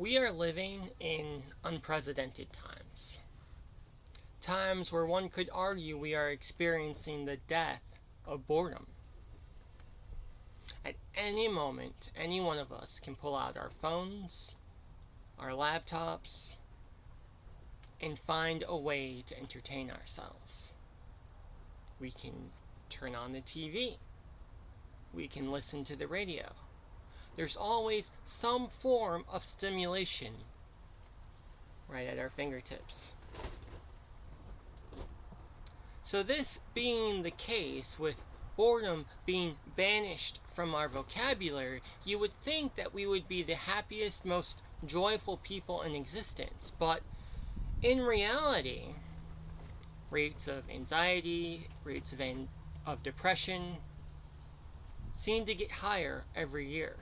We are living in unprecedented times. Times where one could argue we are experiencing the death of boredom. At any moment, any one of us can pull out our phones, our laptops, and find a way to entertain ourselves. We can turn on the TV. We can listen to the radio. There's always some form of stimulation right at our fingertips. So this being the case, with boredom being banished from our vocabulary, you would think that we would be the happiest, most joyful people in existence. But in reality, rates of anxiety, rates of depression seem to get higher every year.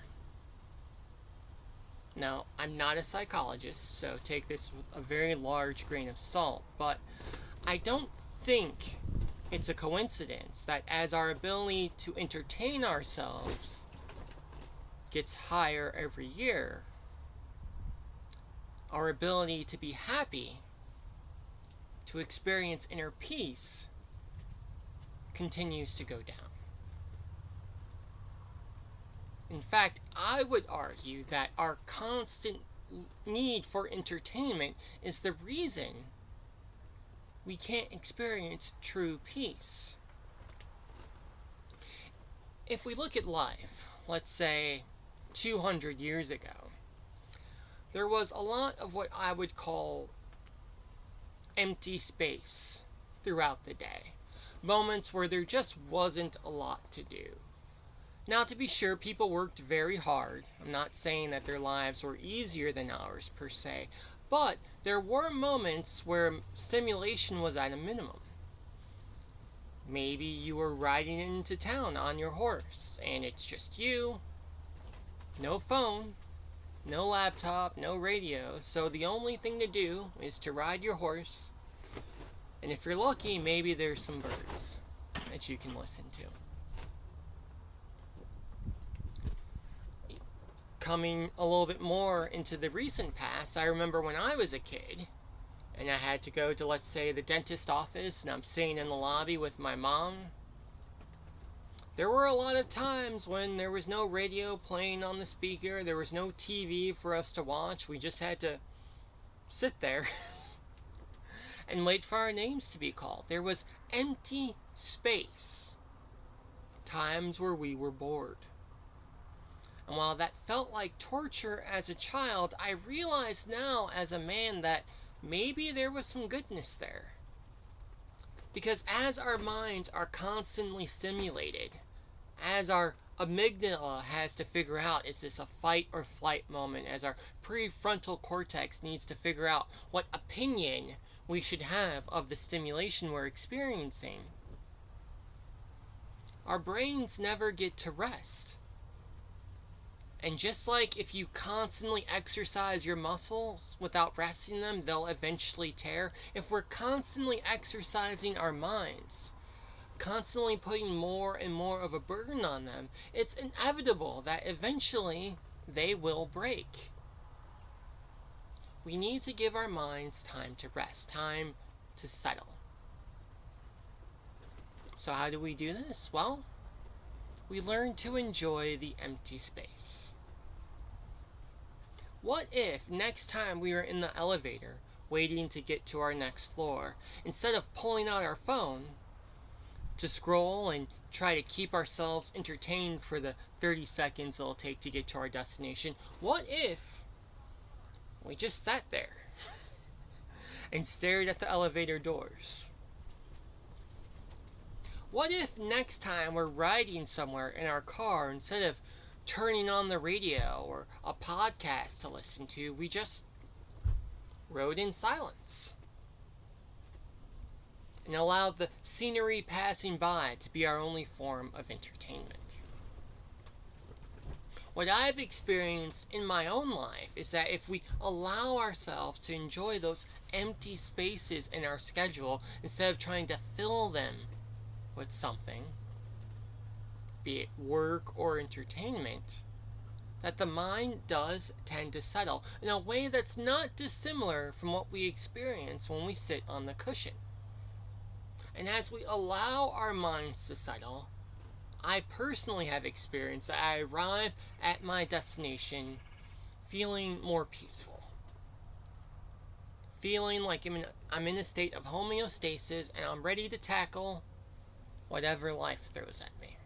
Now, I'm not a psychologist, so take this with a very large grain of salt, but I don't think it's a coincidence that as our ability to entertain ourselves gets higher every year, our ability to be happy, to experience inner peace, continues to go down. In fact, I would argue that our constant need for entertainment is the reason we can't experience true peace. If we look at life, let's say 200 years ago, there was a lot of what I would call empty space throughout the day. Moments where there just wasn't a lot to do. Now, to be sure, people worked very hard. I'm not saying that their lives were easier than ours per se, but there were moments where stimulation was at a minimum. Maybe you were riding into town on your horse, and it's just you, no phone, no laptop, no radio, so the only thing to do is to ride your horse, and if you're lucky, maybe there's some birds that you can listen to. Coming a little bit more into the recent past, I remember when I was a kid and I had to go to, let's say, the dentist office, and I'm sitting in the lobby with my mom. There were a lot of times when there was no radio playing on the speaker, there was no TV for us to watch. We just had to sit there and wait for our names to be called. There was empty space. Times where we were bored. And while that felt like torture as a child, I realize now as a man that maybe there was some goodness there. Because as our minds are constantly stimulated, as our amygdala has to figure out, is this a fight or flight moment, as our prefrontal cortex needs to figure out what opinion we should have of the stimulation we're experiencing, our brains never get to rest. And just like if you constantly exercise your muscles without resting them, they'll eventually tear. If we're constantly exercising our minds, constantly putting more and more of a burden on them, it's inevitable that eventually they will break. We need to give our minds time to rest, time to settle. So how do we do this? Well, we learn to enjoy the empty space. What if next time we were in the elevator waiting to get to our next floor, instead of pulling out our phone to scroll and try to keep ourselves entertained for the 30 seconds it'll take to get to our destination, what if we just sat there and stared at the elevator doors? What if next time we're riding somewhere in our car, instead of turning on the radio or a podcast to listen to, we just rode in silence and allowed the scenery passing by to be our only form of entertainment? What I've experienced in my own life is that if we allow ourselves to enjoy those empty spaces in our schedule, instead of trying to fill them with something, be it work or entertainment, that the mind does tend to settle in a way that's not dissimilar from what we experience when we sit on the cushion. And as we allow our minds to settle, I personally have experienced that I arrive at my destination feeling more peaceful. Feeling like I'm in a state of homeostasis and I'm ready to tackle whatever life throws at me.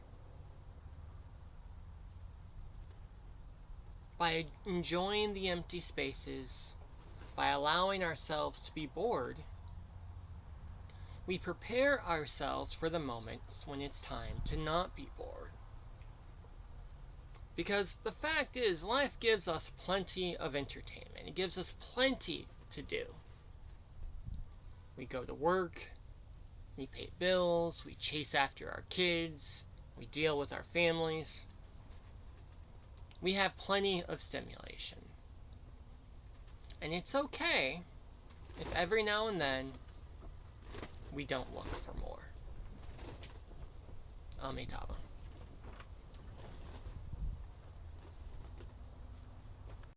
By enjoying the empty spaces, by allowing ourselves to be bored, we prepare ourselves for the moments when it's time to not be bored. Because the fact is, life gives us plenty of entertainment. It gives us plenty to do. We go to work, we pay bills, we chase after our kids, we deal with our families. We have plenty of stimulation. And it's okay if every now and then we don't look for more. Amitabha.